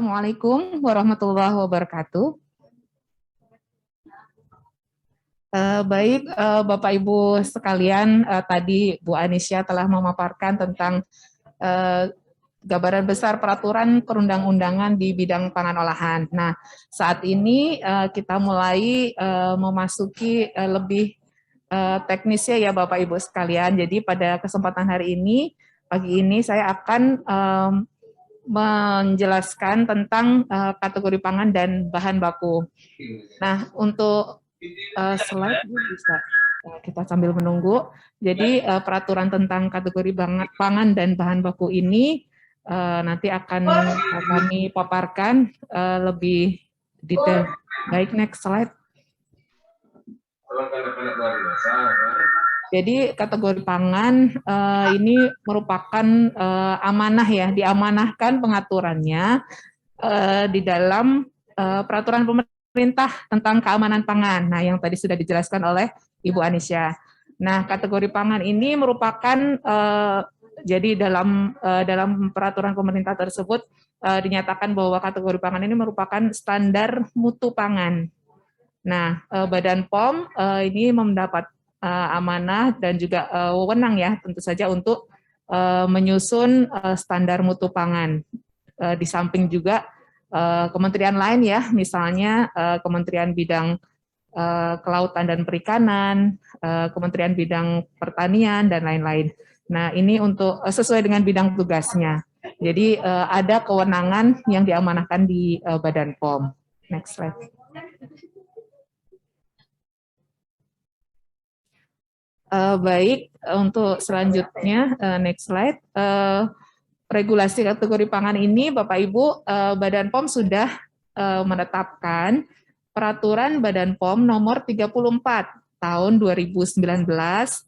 Assalamualaikum warahmatullahi wabarakatuh. Baik, Bapak Ibu sekalian, tadi Bu Anisya telah memaparkan tentang gambaran besar peraturan perundang-undangan di bidang pangan olahan. Nah, saat ini kita mulai memasuki lebih teknisnya ya Bapak Ibu sekalian. Jadi pada kesempatan hari ini, pagi ini saya akan menjelaskan tentang kategori pangan dan bahan baku. Nah, untuk slide bisa kita sambil menunggu. Jadi peraturan tentang kategori pangan dan bahan baku ini nanti akan kami paparkan lebih detail. Baik, next slide. Jadi kategori pangan ini merupakan amanah ya, diamanahkan pengaturannya di dalam peraturan pemerintah tentang keamanan pangan. Nah, yang tadi sudah dijelaskan oleh Ibu Anisya. Nah, kategori pangan ini merupakan jadi dalam peraturan pemerintah tersebut dinyatakan bahwa kategori pangan ini merupakan standar mutu pangan. Nah, Badan POM ini mendapat amanah dan juga wewenang ya tentu saja untuk menyusun standar mutu pangan. Di samping juga kementerian lain ya, misalnya Kementerian Bidang Kelautan dan Perikanan, Kementerian Bidang Pertanian dan lain-lain. Nah, ini untuk sesuai dengan bidang tugasnya. Jadi ada kewenangan yang diamanahkan di Badan POM. Next slide. Baik, untuk selanjutnya, next slide. Regulasi kategori pangan ini, Bapak Ibu, Badan POM sudah menetapkan Peraturan Badan POM nomor 34 tahun 2019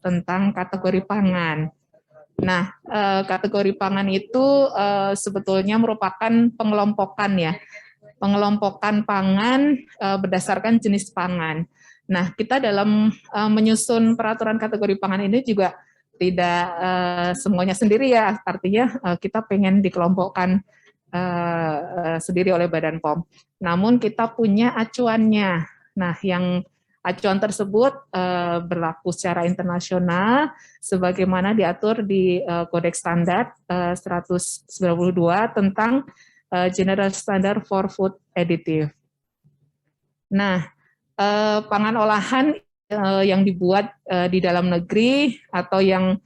tentang kategori pangan. Nah, kategori pangan itu sebetulnya merupakan pengelompokan ya, pengelompokan pangan berdasarkan jenis pangan. Nah, kita dalam menyusun peraturan kategori pangan ini juga tidak semuanya sendiri ya, artinya kita pengen dikelompokkan sendiri oleh Badan POM. Namun kita punya acuannya. Nah, yang acuan tersebut berlaku secara internasional sebagaimana diatur di Kodeks Standar 192 tentang General Standard for Food Additive. Nah, pangan olahan yang dibuat di dalam negeri atau yang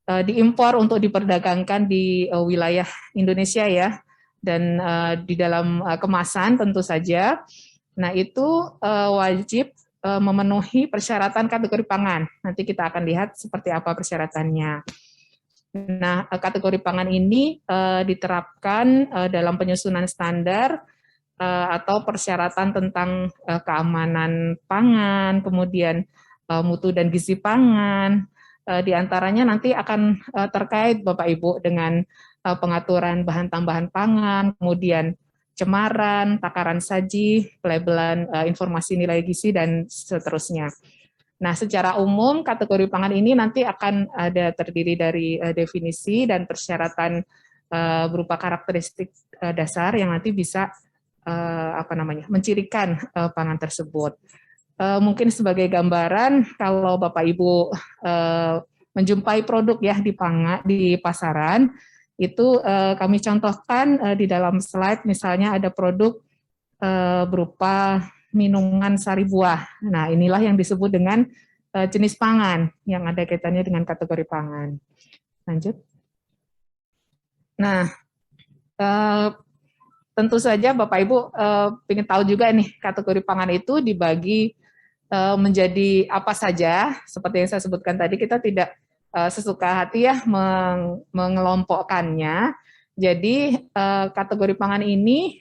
diimpor untuk diperdagangkan di wilayah Indonesia ya, dan di dalam kemasan tentu saja. Nah, itu wajib memenuhi persyaratan kategori pangan. Nanti kita akan lihat seperti apa persyaratannya. Nah, kategori pangan ini diterapkan dalam penyusunan standar atau persyaratan tentang keamanan pangan, kemudian mutu dan gizi pangan, di antaranya nanti akan terkait Bapak Ibu dengan pengaturan bahan tambahan pangan, kemudian cemaran, takaran saji, pelabelan informasi nilai gizi, dan seterusnya. Nah, secara umum kategori pangan ini nanti akan ada terdiri dari definisi dan persyaratan berupa karakteristik dasar yang nanti bisa mencirikan pangan tersebut. Mungkin sebagai gambaran, kalau Bapak Ibu menjumpai produk ya di pasaran, itu kami contohkan di dalam slide, misalnya ada produk berupa minuman sari buah. Nah, inilah yang disebut dengan jenis pangan yang ada kaitannya dengan kategori pangan. Lanjut. Nah, tentu saja Bapak Ibu ingin tahu juga nih, kategori pangan itu dibagi menjadi apa saja. Seperti yang saya sebutkan tadi, kita tidak sesuka hati ya mengelompokkannya. Jadi kategori pangan ini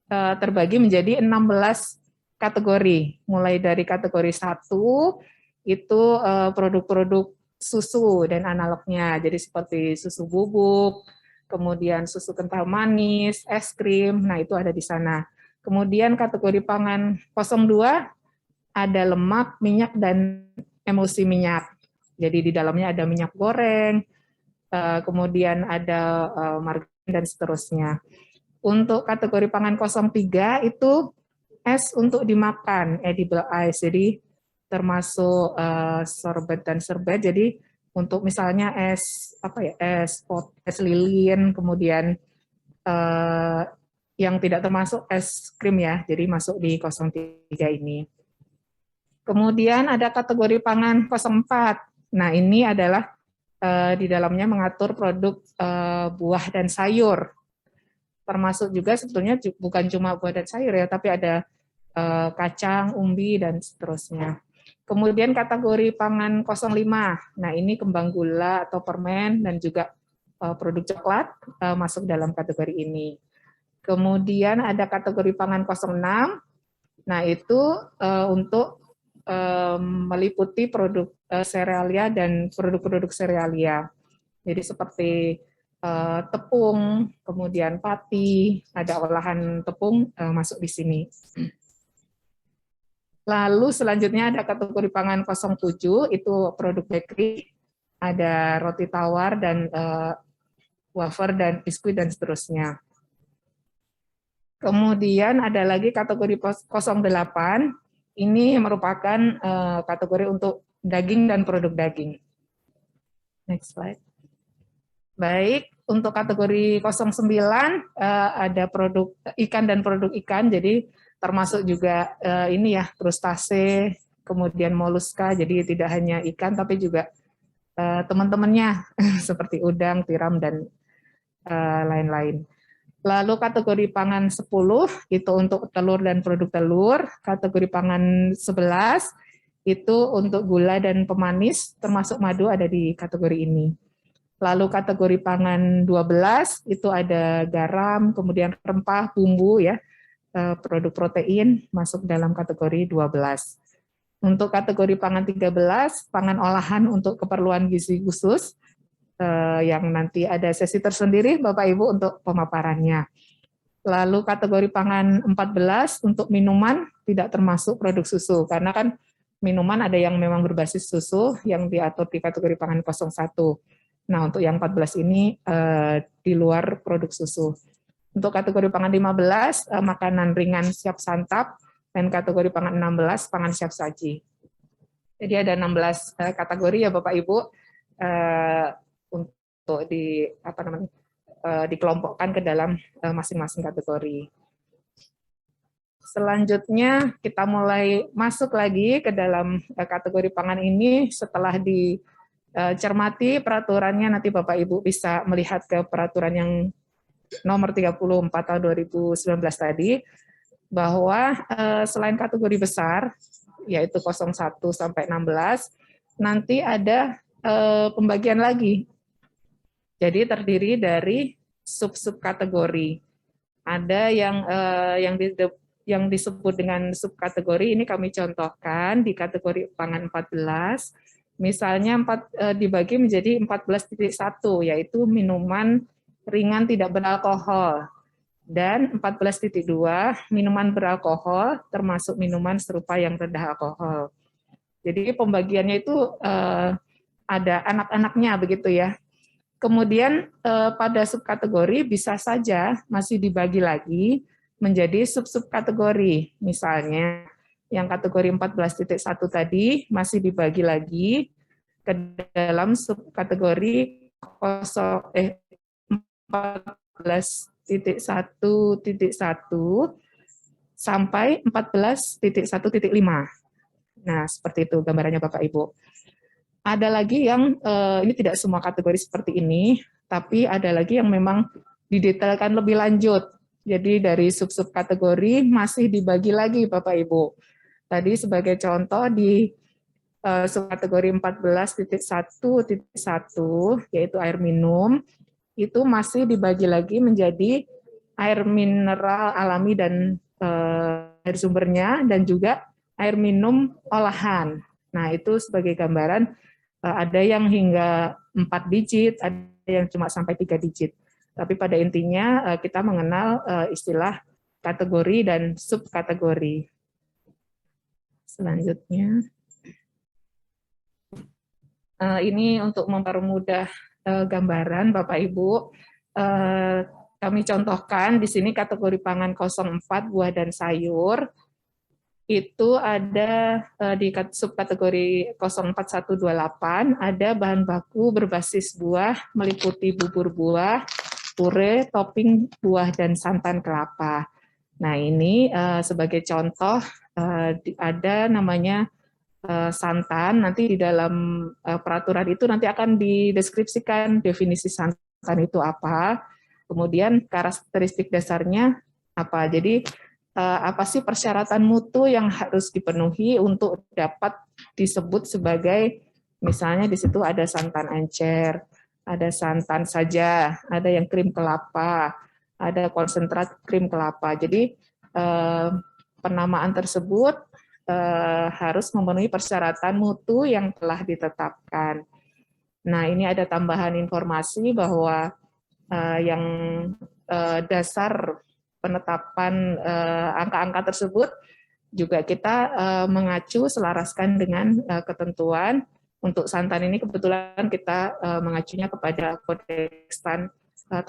terbagi menjadi 16 kategori. Mulai dari kategori 1 itu produk-produk susu dan analognya. Jadi seperti susu bubuk, kemudian susu kental manis, es krim, nah itu ada di sana. Kemudian kategori pangan 02 ada lemak, minyak, dan emulsi minyak. Jadi di dalamnya ada minyak goreng, kemudian ada margarin dan seterusnya. Untuk kategori pangan 03 itu es untuk dimakan, edible ice. Jadi termasuk sorbet dan serbet. Jadi untuk misalnya es apa ya, es lilin, kemudian yang tidak termasuk es krim ya. Jadi masuk di 03 ini. Kemudian ada kategori pangan 04. Nah, ini adalah di dalamnya mengatur produk buah dan sayur. Termasuk juga sebetulnya bukan cuma buah dan sayur ya, tapi ada kacang, umbi, dan seterusnya. Kemudian kategori pangan 05. Nah, ini kembang gula atau permen dan juga produk coklat masuk dalam kategori ini. Kemudian ada kategori pangan 06. Nah, itu untuk meliputi produk serealia dan produk-produk serealia. Jadi seperti tepung, kemudian pati, ada olahan tepung masuk di sini. Lalu selanjutnya ada kategori pangan 07, itu produk bakery, ada roti tawar dan wafer dan biskuit dan seterusnya. Kemudian ada lagi kategori 08, ini merupakan kategori untuk daging dan produk daging. Next slide. Baik, untuk kategori 09 ada produk ikan dan produk ikan, jadi termasuk juga ini ya, krustase, kemudian moluska, jadi tidak hanya ikan tapi juga teman-temannya seperti udang, tiram, dan lain-lain. Lalu kategori pangan 10 itu untuk telur dan produk telur, kategori pangan 11 itu untuk gula dan pemanis, termasuk madu ada di kategori ini. Lalu kategori pangan 12 itu ada garam, kemudian rempah, bumbu ya, produk protein masuk dalam kategori 12. Untuk kategori pangan 13, pangan olahan untuk keperluan gizi khusus, yang nanti ada sesi tersendiri Bapak Ibu untuk pemaparannya. Lalu kategori pangan 14 untuk minuman tidak termasuk produk susu, karena kan minuman ada yang memang berbasis susu yang diatur di kategori pangan 01. Nah, untuk yang 14 ini di luar produk susu. Untuk kategori pangan 15, makanan ringan siap santap, dan kategori pangan 16, pangan siap saji. Jadi ada 16 kategori ya Bapak Ibu, untuk dikelompokkan ke dalam masing-masing kategori. Selanjutnya kita mulai masuk lagi ke dalam kategori pangan ini setelah dicermati peraturannya, nanti Bapak Ibu bisa melihat ke peraturan yang nomor 34 tahun 2019 tadi, bahwa selain kategori besar, yaitu 01 sampai 16, nanti ada pembagian lagi. Jadi terdiri dari sub-sub kategori. Ada yang disebut dengan subkategori, ini kami contohkan di kategori pangan 14. Misalnya dibagi menjadi 14.1, yaitu minuman ringan tidak beralkohol. Dan 14.2, minuman beralkohol, termasuk minuman serupa yang rendah alkohol. Jadi pembagiannya itu ada anak-anaknya begitu ya. Kemudian pada subkategori bisa saja masih dibagi lagi menjadi sub-subkategori. Misalnya yang kategori 14.1 tadi masih dibagi lagi ke dalam subkategori 14.1.1 sampai 14.1.5. Nah, seperti itu gambarannya Bapak Ibu. Ada lagi yang ini tidak semua kategori seperti ini, tapi ada lagi yang memang didetailkan lebih lanjut. Jadi dari sub-sub kategori masih dibagi lagi Bapak Ibu. Tadi sebagai contoh di subkategori 14.1.1 yaitu air minum, itu masih dibagi lagi menjadi air mineral alami dan air sumbernya, dan juga air minum olahan. Nah, itu sebagai gambaran, ada yang hingga 4 digit, ada yang cuma sampai 3 digit. Tapi pada intinya kita mengenal istilah kategori dan subkategori. Selanjutnya, ini untuk mempermudah gambaran Bapak Ibu, kami contohkan di sini kategori pangan 04 buah dan sayur itu ada di subkategori 04128 ada bahan baku berbasis buah meliputi bubur buah, pure, topping buah dan santan kelapa. Nah, ini sebagai contoh ada namanya santan, nanti di dalam peraturan itu nanti akan dideskripsikan definisi santan itu apa, kemudian karakteristik dasarnya apa. Jadi apa sih persyaratan mutu yang harus dipenuhi untuk dapat disebut sebagai, misalnya di situ ada santan encer, ada santan saja, ada yang krim kelapa, ada konsentrat krim kelapa. Jadi penamaan tersebut harus memenuhi persyaratan mutu yang telah ditetapkan. Nah, ini ada tambahan informasi bahwa yang dasar penetapan angka-angka tersebut juga kita mengacu selaraskan dengan ketentuan. Untuk santan ini kebetulan kita mengacunya kepada kodeks STAN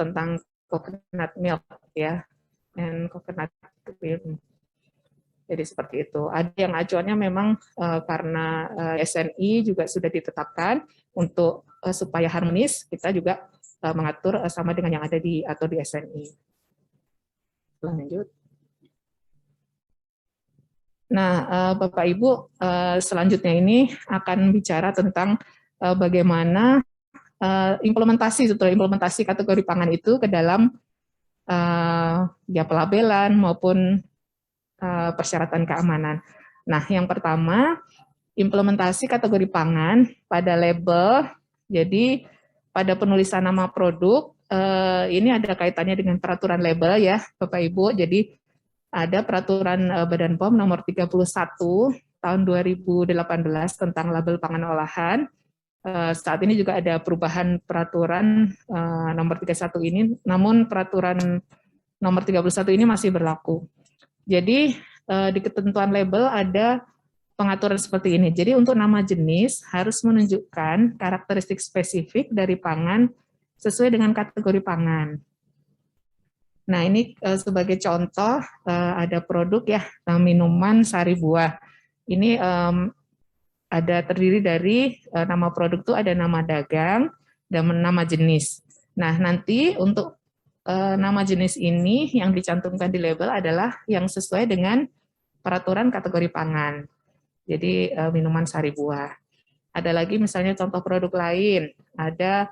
tentang coconut milk ya, dan coconut milk. Jadi seperti itu. Ada yang acuannya memang karena SNI juga sudah ditetapkan untuk supaya harmonis, kita juga mengatur sama dengan yang ada di atau di SNI. Lanjut. Nah, Bapak Ibu, selanjutnya ini akan bicara tentang bagaimana implementasi kategori pangan itu ke dalam ya pelabelan maupun persyaratan keamanan. Nah, yang pertama, implementasi kategori pangan pada label. Jadi, pada penulisan nama produk, ini ada kaitannya dengan peraturan label ya, Bapak Ibu. Jadi, ada peraturan Badan POM nomor 31 tahun 2018 tentang label pangan olahan. Saat ini juga ada perubahan peraturan nomor 31 ini, namun peraturan nomor 31 ini masih berlaku. Jadi di ketentuan label ada pengaturan seperti ini. Jadi untuk nama jenis harus menunjukkan karakteristik spesifik dari pangan sesuai dengan kategori pangan. Nah, ini sebagai contoh ada produk ya, minuman sari buah. Ini ada terdiri dari nama produk itu ada nama dagang dan nama jenis. Nah, nanti untuk nama jenis ini yang dicantumkan di label adalah yang sesuai dengan peraturan kategori pangan. Jadi minuman sari buah. Ada lagi misalnya contoh produk lain, ada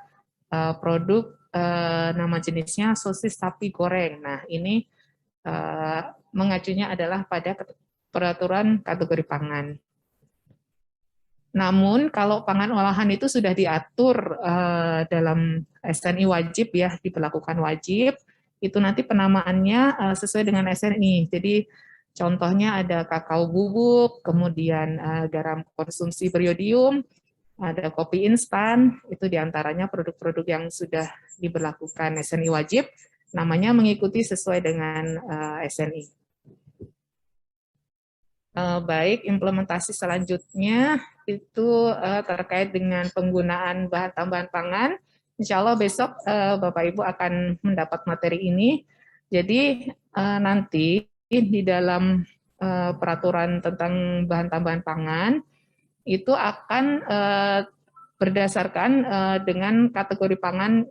produk nama jenisnya sosis sapi goreng. Nah, ini mengacunya adalah pada peraturan kategori pangan. Namun kalau pangan olahan itu sudah diatur dalam SNI wajib ya, diberlakukan wajib, itu nanti penamaannya sesuai dengan SNI. Jadi contohnya ada kakao bubuk, kemudian garam konsumsi beriodium, ada kopi instan, itu diantaranya produk-produk yang sudah diberlakukan SNI wajib, namanya mengikuti sesuai dengan SNI. Baik, implementasi selanjutnya itu terkait dengan penggunaan bahan tambahan pangan. Insya Allah besok Bapak Ibu akan mendapat materi ini. Jadi nanti di dalam peraturan tentang bahan tambahan pangan itu akan berdasarkan dengan kategori pangan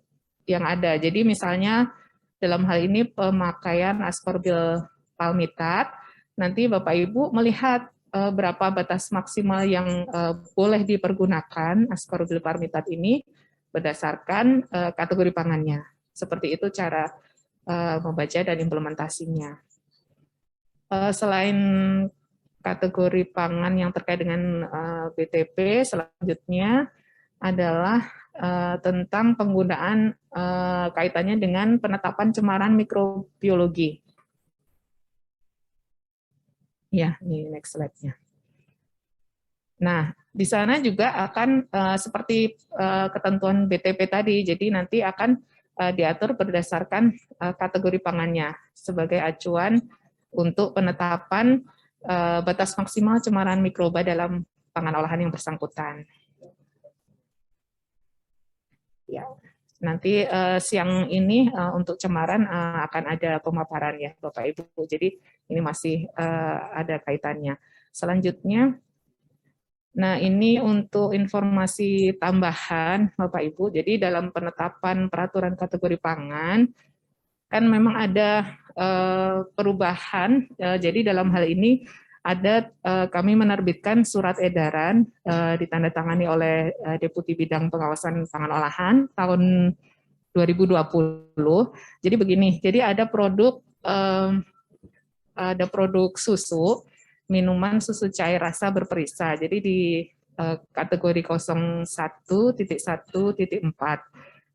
yang ada. Jadi misalnya dalam hal ini pemakaian ascorbyl palmitat, nanti Bapak Ibu melihat berapa batas maksimal yang boleh dipergunakan ascorbyl palmitat ini berdasarkan kategori pangannya. Seperti itu cara membaca dan implementasinya. Selain kategori pangan yang terkait dengan BTP, selanjutnya adalah tentang penggunaan kaitannya dengan penetapan cemaran mikrobiologi. Ya, ini next slide-nya. Nah, di sana juga akan seperti ketentuan BTP tadi, jadi nanti akan diatur berdasarkan kategori pangannya sebagai acuan untuk penetapan batas maksimal cemaran mikroba dalam pangan olahan yang bersangkutan. Ya, Nanti siang ini untuk cemaran akan ada pemaparan ya Bapak Ibu. Jadi ini masih ada kaitannya. Selanjutnya, nah ini untuk informasi tambahan Bapak Ibu. Jadi dalam penetapan peraturan kategori pangan kan memang ada perubahan. Jadi dalam hal ini ada kami menerbitkan surat edaran ditandatangani oleh Deputi Bidang Pengawasan Pangan Olahan tahun 2020. Jadi begini, jadi ada produk susu, minuman susu cair rasa berperisa. Jadi di kategori 01.1.4.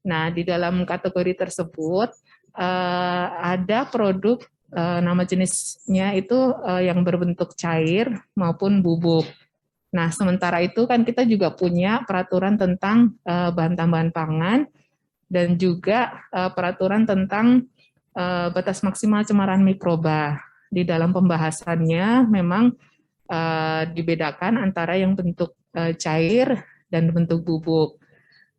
Nah, di dalam kategori tersebut ada produk nama jenisnya itu yang berbentuk cair maupun bubuk. Nah, sementara itu kan kita juga punya peraturan tentang bahan tambahan pangan dan juga peraturan tentang batas maksimal cemaran mikroba. Di dalam pembahasannya memang dibedakan antara yang bentuk cair dan bentuk bubuk.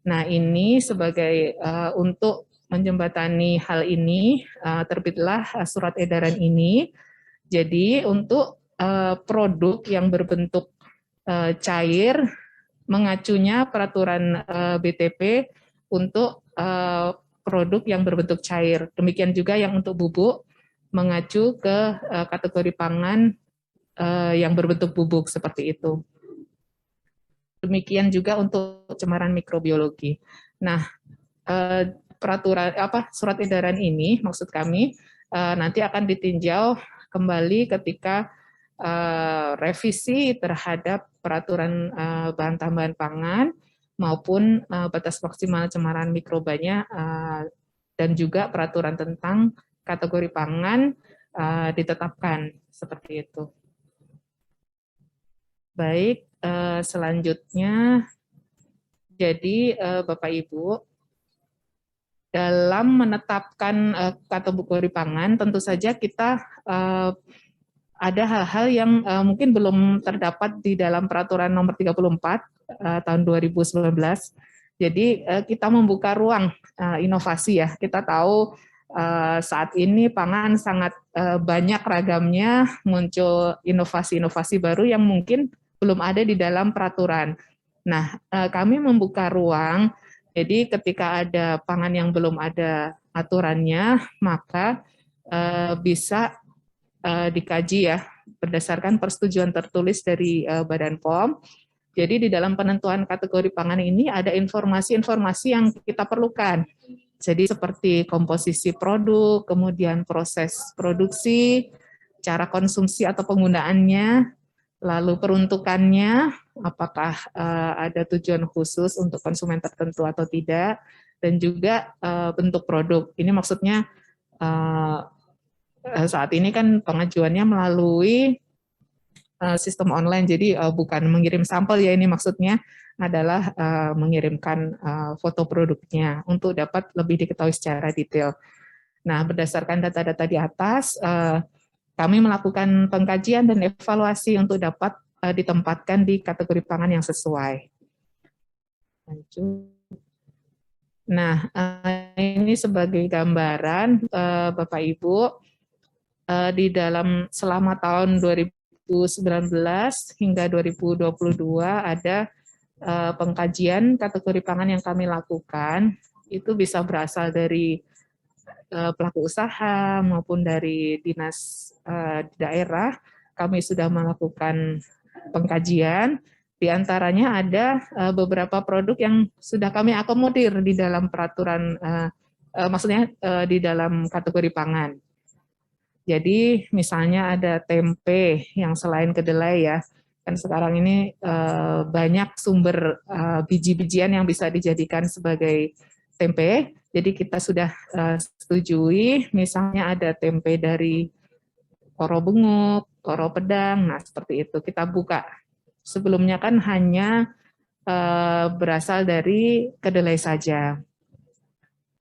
Nah, ini sebagai untuk menjembatani hal ini terbitlah surat edaran ini. Jadi untuk produk yang berbentuk cair mengacunya peraturan BTP untuk produk yang berbentuk cair. Demikian juga yang untuk bubuk mengacu ke kategori pangan yang berbentuk bubuk seperti itu. Demikian juga untuk cemaran mikrobiologi. Nah, peraturan surat edaran ini maksud kami nanti akan ditinjau kembali ketika revisi terhadap peraturan bahan tambahan pangan maupun batas maksimal cemaran mikrobanya dan juga peraturan tentang kategori pangan ditetapkan seperti itu. Baik, selanjutnya, jadi Bapak Ibu, dalam menetapkan kategori pangan, tentu saja kita ada hal-hal yang mungkin belum terdapat di dalam peraturan nomor 34 tahun 2019. Jadi kita membuka ruang inovasi ya. Kita tahu saat ini pangan sangat banyak ragamnya, muncul inovasi-inovasi baru yang mungkin belum ada di dalam peraturan. Nah, kami membuka ruang, jadi ketika ada pangan yang belum ada aturannya, maka bisa dikaji ya, berdasarkan persetujuan tertulis dari Badan POM. Jadi di dalam penentuan kategori pangan ini ada informasi-informasi yang kita perlukan. Jadi seperti komposisi produk, kemudian proses produksi, cara konsumsi atau penggunaannya, lalu peruntukannya, apakah ada tujuan khusus untuk konsumen tertentu atau tidak, dan juga bentuk produk. Ini maksudnya saat ini kan pengajuannya melalui sistem online, jadi bukan mengirim sampel ya, ini maksudnya adalah mengirimkan foto produknya untuk dapat lebih diketahui secara detail. Nah, berdasarkan data-data di atas, kami melakukan pengkajian dan evaluasi untuk dapat ditempatkan di kategori pangan yang sesuai. Lanjut. Nah, ini sebagai gambaran Bapak Ibu, di dalam selama tahun 2019 hingga 2022 ada pengkajian kategori pangan yang kami lakukan, itu bisa berasal dari pelaku usaha maupun dari dinas daerah. Kami sudah melakukan pengkajian, di antaranya ada beberapa produk yang sudah kami akomodir di dalam peraturan, maksudnya di dalam kategori pangan. Jadi misalnya ada tempe yang selain kedelai ya, kan sekarang ini banyak sumber biji-bijian yang bisa dijadikan sebagai tempe. Jadi kita sudah setujui, misalnya ada tempe dari koro benguk, koro pedang, nah seperti itu kita buka. Sebelumnya kan hanya berasal dari kedelai saja.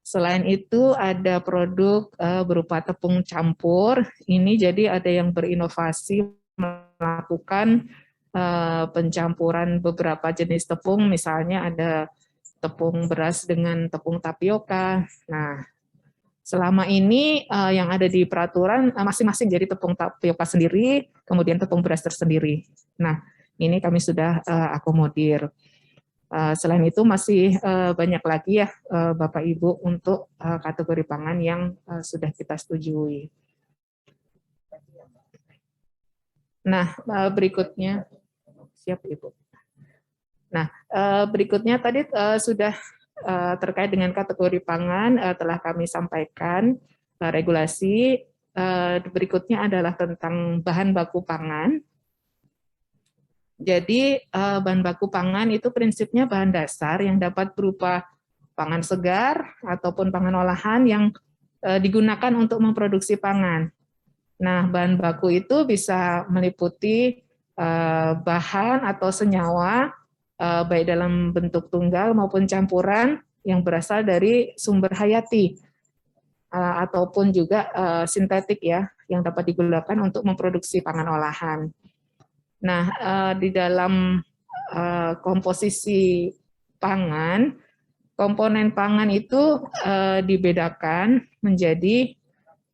Selain itu ada produk berupa tepung campur. Ini jadi ada yang berinovasi melakukan pencampuran beberapa jenis tepung, misalnya ada tepung beras dengan tepung tapioka. Nah, selama ini yang ada di peraturan masing-masing jadi tepung tapioka sendiri, kemudian tepung beras tersendiri. Nah, ini kami sudah akomodir. Selain itu masih banyak lagi ya Bapak Ibu untuk kategori pangan yang sudah kita setujui. Nah, berikutnya, siap Ibu. Nah, berikutnya tadi sudah terkait dengan kategori pangan telah kami sampaikan regulasi. Berikutnya adalah tentang bahan baku pangan. Jadi bahan baku pangan itu prinsipnya bahan dasar yang dapat berupa pangan segar ataupun pangan olahan yang digunakan untuk memproduksi pangan. Nah, bahan baku itu bisa meliputi bahan atau senyawa baik dalam bentuk tunggal maupun campuran yang berasal dari sumber hayati ataupun juga sintetik ya yang dapat digunakan untuk memproduksi pangan olahan. Nah, di dalam komposisi pangan, komponen pangan itu dibedakan menjadi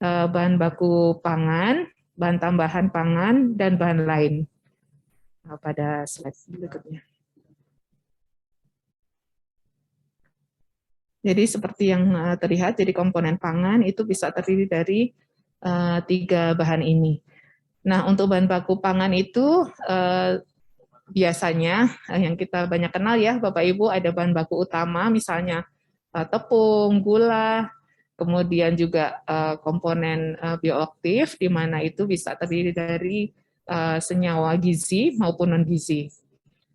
bahan baku pangan, bahan tambahan pangan, dan bahan lain. Pada slide berikutnya. Jadi seperti yang terlihat, jadi komponen pangan itu bisa terdiri dari 3 bahan ini. Nah, untuk bahan baku pangan itu biasanya yang kita banyak kenal ya, Bapak Ibu, ada bahan baku utama, misalnya tepung, gula, kemudian juga komponen bioaktif, di mana itu bisa terdiri dari senyawa gizi maupun non-gizi.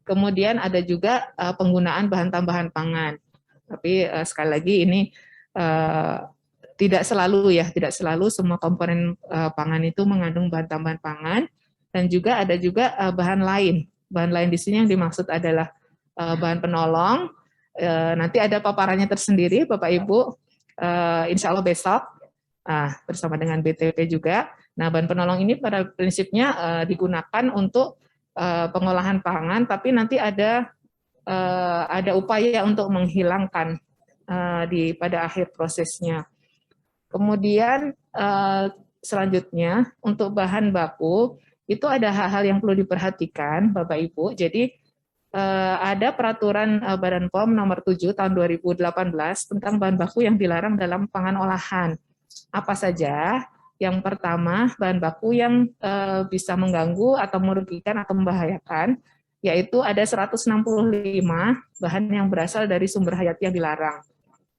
Kemudian ada juga penggunaan bahan tambahan pangan. Tapi sekali lagi ini tidak selalu semua komponen pangan itu mengandung bahan tambahan pangan, dan juga ada juga bahan lain. Bahan lain di sini yang dimaksud adalah bahan penolong. Nanti ada paparannya tersendiri, Bapak Ibu. Insya Allah besok bersama dengan BTP juga. Nah, bahan penolong ini pada prinsipnya digunakan untuk pengolahan pangan, tapi nanti ada upaya untuk menghilangkan pada akhir prosesnya. Kemudian selanjutnya untuk bahan baku itu ada hal-hal yang perlu diperhatikan, Bapak Ibu. Jadi ada peraturan Badan POM nomor 7 tahun 2018 tentang bahan baku yang dilarang dalam pangan olahan. Apa saja? Yang pertama, bahan baku yang bisa mengganggu atau merugikan atau membahayakan, yaitu ada 165 bahan yang berasal dari sumber hayati yang dilarang.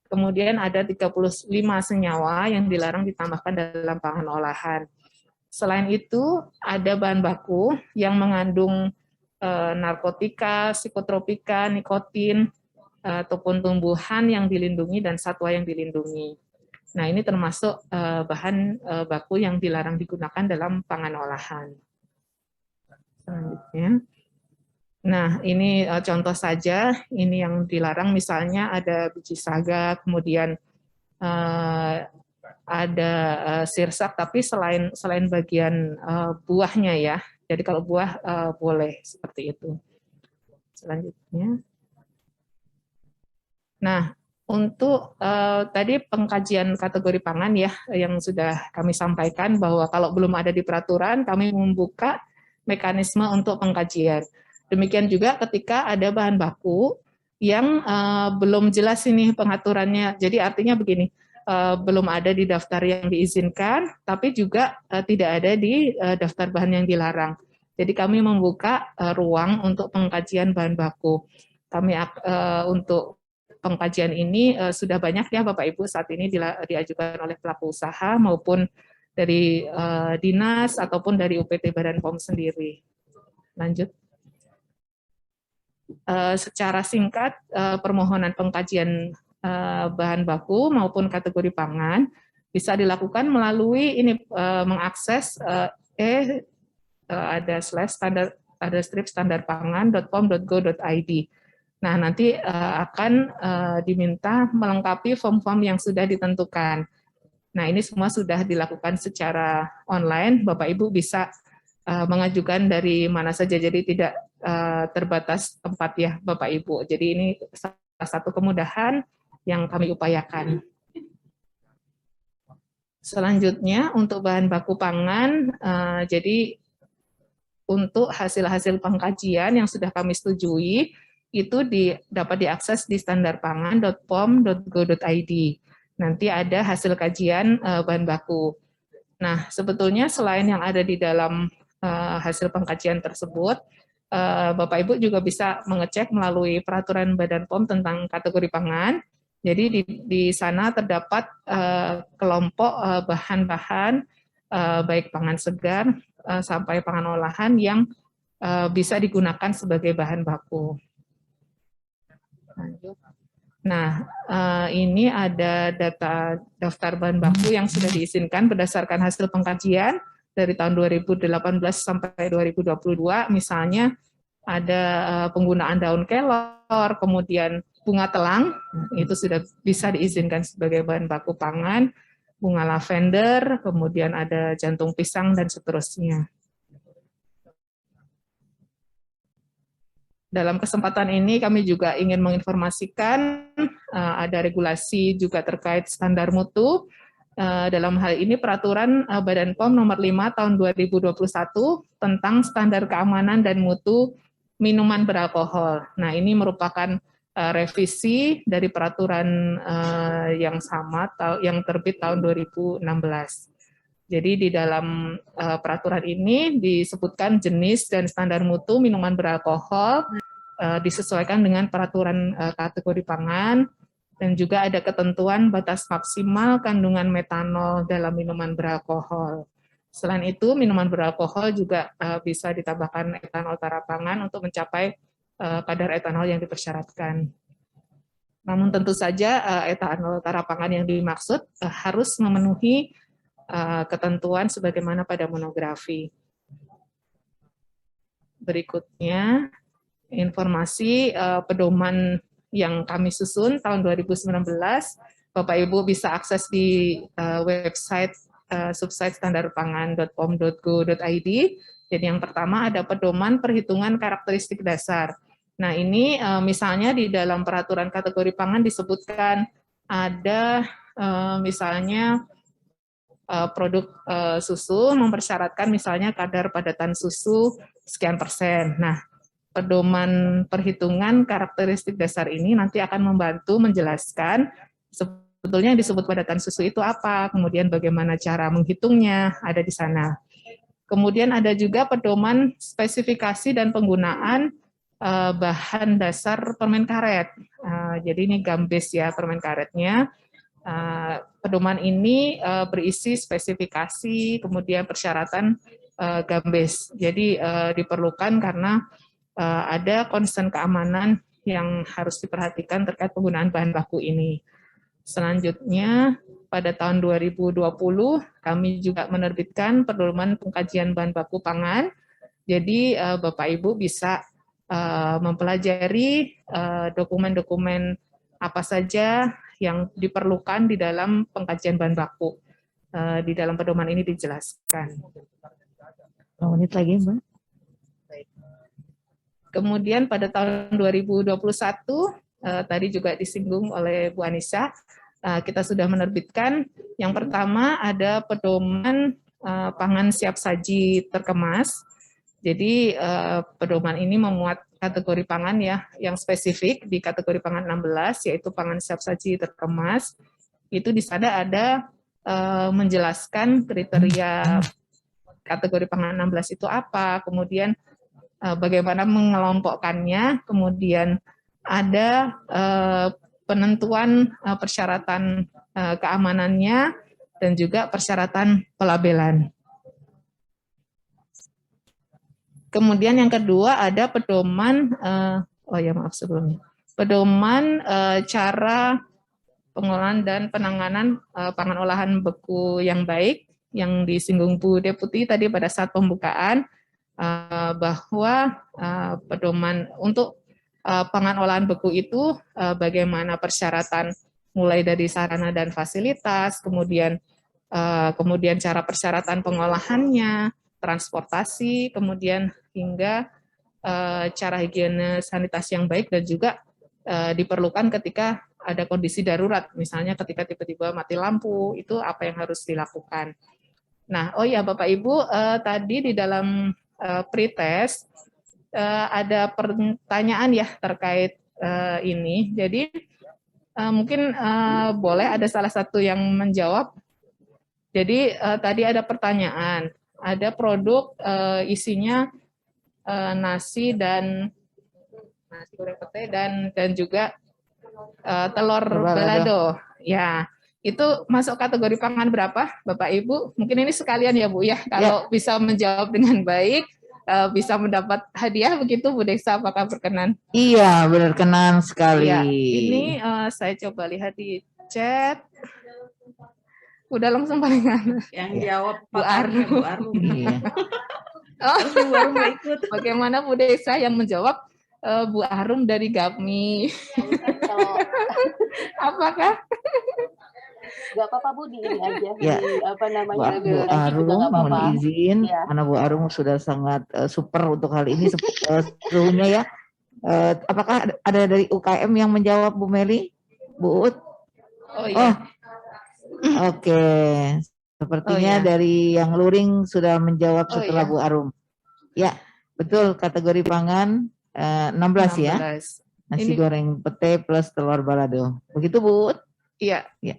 Kemudian ada 35 senyawa yang dilarang ditambahkan dalam pangan olahan. Selain itu, ada bahan baku yang mengandung narkotika, psikotropika, nikotin, ataupun tumbuhan yang dilindungi dan satwa yang dilindungi. Nah, ini termasuk bahan baku yang dilarang digunakan dalam pangan olahan. Selanjutnya. Nah, ini contoh saja, ini yang dilarang misalnya ada biji saga, kemudian ada sirsak, tapi selain bagian buahnya ya. Jadi kalau buah boleh seperti itu. Selanjutnya. Nah, untuk tadi pengkajian kategori pangan ya, yang sudah kami sampaikan bahwa kalau belum ada di peraturan, kami membuka mekanisme untuk pengkajian. Demikian juga ketika ada bahan baku yang belum jelas ini pengaturannya. Jadi artinya begini, belum ada di daftar yang diizinkan, tapi juga tidak ada di daftar bahan yang dilarang. Jadi kami membuka ruang untuk pengkajian bahan baku. Kami untuk pengkajian ini sudah banyak ya Bapak Ibu saat ini diajukan oleh pelaku usaha maupun dari dinas ataupun dari UPT Badan POM sendiri. Lanjut. Secara singkat, permohonan pengkajian bahan baku maupun kategori pangan bisa dilakukan melalui ini mengakses ada /standarpangan.pom.go.id. Nah, nanti akan diminta melengkapi form-form yang sudah ditentukan. Nah, ini semua sudah dilakukan secara online. Bapak Ibu bisa mengajukan dari mana saja, jadi tidak terbatas tempat ya Bapak Ibu. Jadi ini satu kemudahan yang kami upayakan. Selanjutnya untuk bahan baku pangan, jadi untuk hasil-hasil pengkajian yang sudah kami setujui itu dapat diakses di standarpangan.pom.go.id. Nanti ada hasil kajian bahan baku. Nah, sebetulnya selain yang ada di dalam hasil pengkajian tersebut, Bapak Ibu juga bisa mengecek melalui peraturan Badan POM tentang kategori pangan. Jadi di sana terdapat kelompok bahan-bahan baik pangan segar sampai pangan olahan yang bisa digunakan sebagai bahan baku. Nah, ini ada data daftar bahan baku yang sudah diizinkan berdasarkan hasil pengkajian dari tahun 2018 sampai 2022. Misalnya ada penggunaan daun kelor, kemudian bunga telang, itu sudah bisa diizinkan sebagai bahan baku pangan, bunga lavender, kemudian ada jantung pisang, dan seterusnya. Dalam kesempatan ini kami juga ingin menginformasikan ada regulasi juga terkait standar mutu. Dalam hal ini peraturan Badan POM nomor 5 tahun 2021 tentang standar keamanan dan mutu minuman beralkohol. Nah, ini merupakan revisi dari peraturan yang sama yang terbit tahun 2016. Jadi di dalam peraturan ini disebutkan jenis dan standar mutu minuman beralkohol disesuaikan dengan peraturan kategori pangan, dan juga ada ketentuan batas maksimal kandungan metanol dalam minuman beralkohol. Selain itu, minuman beralkohol juga bisa ditambahkan etanol tara pangan untuk mencapai kadar etanol yang dipersyaratkan. Namun tentu saja etanol tara pangan yang dimaksud harus memenuhi ketentuan sebagaimana pada monografi. Berikutnya, informasi pedoman yang kami susun tahun 2019, Bapak Ibu bisa akses di website subsite standarpangan.pom.go.id. Jadi yang pertama ada pedoman perhitungan karakteristik dasar. Nah, ini misalnya di dalam peraturan kategori pangan disebutkan ada misalnya produk susu mempersyaratkan misalnya kadar padatan susu sekian persen. Nah, pedoman perhitungan karakteristik dasar ini nanti akan membantu menjelaskan sebetulnya yang disebut padatan susu itu apa, kemudian bagaimana cara menghitungnya, ada di sana. Kemudian ada juga pedoman spesifikasi dan penggunaan bahan dasar permen karet. Jadi ini gambes ya permen karetnya. Pedoman ini berisi spesifikasi, kemudian persyaratan gambes. Jadi diperlukan karena ada concern keamanan yang harus diperhatikan terkait penggunaan bahan baku ini. Selanjutnya, pada tahun 2020, kami juga menerbitkan pedoman pengkajian bahan baku pangan. Jadi, Bapak Ibu bisa mempelajari dokumen-dokumen apa saja yang diperlukan di dalam pengkajian bahan baku. Di dalam pedoman ini dijelaskan. 2 menit lagi, Mbak. Kemudian pada tahun 2021, tadi juga disinggung oleh Bu Anissa, kita sudah menerbitkan yang pertama ada pedoman pangan siap saji terkemas. Jadi pedoman ini memuat kategori pangan ya yang spesifik di kategori pangan 16 yaitu pangan siap saji terkemas. Itu di sana ada menjelaskan kriteria kategori pangan 16 itu apa, kemudian bagaimana mengelompokkannya, kemudian ada penentuan persyaratan keamanannya, dan juga persyaratan pelabelan. Kemudian yang kedua ada pedoman, pedoman cara pengolahan dan penanganan pangan olahan beku yang baik, yang disinggung Bu Deputi tadi pada saat pembukaan, bahwa pedoman untuk pangan olahan beku itu bagaimana persyaratan mulai dari sarana dan fasilitas, kemudian cara persyaratan pengolahannya, transportasi, kemudian hingga cara higiene sanitasi yang baik, dan juga diperlukan ketika ada kondisi darurat, misalnya ketika tiba-tiba mati lampu, itu apa yang harus dilakukan. Nah, oh ya Bapak Ibu, tadi di dalam pretest ada pertanyaan ya terkait ini. Jadi mungkin boleh ada salah satu yang menjawab. Jadi tadi ada pertanyaan, ada produk isinya nasi goreng pete dan juga telur balado. Ya, itu masuk kategori pangan berapa, Bapak Ibu? Mungkin ini sekalian ya Bu ya. Kalau bisa menjawab dengan baik, bisa mendapat hadiah begitu, Bu Deksa, apakah berkenan? Iya, berkenan sekali. Ya, ini saya coba lihat di chat. Udah langsung palingan. Yang jawab Bu Arum. Bu Arum. Iya. Oh, Bu Arum nggak ikut. bagaimana Bu Deksa yang menjawab? Bu Arum dari GAPMI. Apakah? Gak apa-apa Bu, di ini aja. Ya. Di apa namanya? Bu Arum, mohon izin, Ya. karena Bu Arum sudah sangat super untuk hal ini seluruhnya ya. Apakah ada dari UKM yang menjawab Bu Meli? Bu Ut? Oh iya. Oke. Sepertinya dari yang luring sudah menjawab setelah Bu Arum. Ya, betul, kategori pangan 16 ya. Nasi goreng pete plus telur balado. Begitu Bu Ut? Iya. Ya.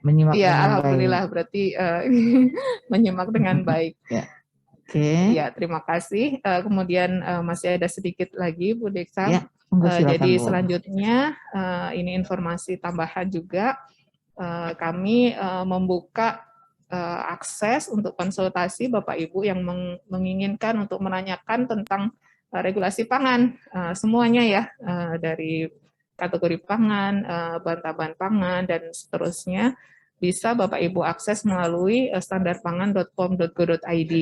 Menyimak Menyimak dengan alhamdulillah baik. berarti menyimak dengan baik. Ya. Oke. Ya, terima kasih. Kemudian masih ada sedikit lagi Bu Deksa. Ya, silakan, jadi Bu. selanjutnya ini informasi tambahan juga. Kami membuka akses untuk konsultasi Bapak Ibu yang menginginkan untuk menanyakan tentang regulasi pangan, semuanya ya, dari kategori pangan, bahan pangan, dan seterusnya, bisa Bapak Ibu akses melalui standarpangan.pom.go.id.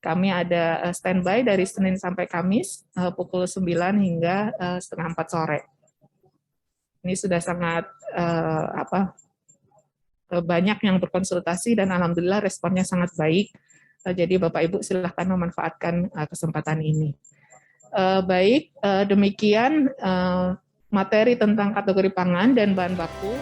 Kami ada standby dari Senin sampai Kamis, pukul 9 hingga setengah 4 sore. Ini sudah sangat banyak yang berkonsultasi dan alhamdulillah responnya sangat baik. Jadi Bapak Ibu silahkan memanfaatkan kesempatan ini. Baik, demikian materi tentang kategori pangan dan bahan baku.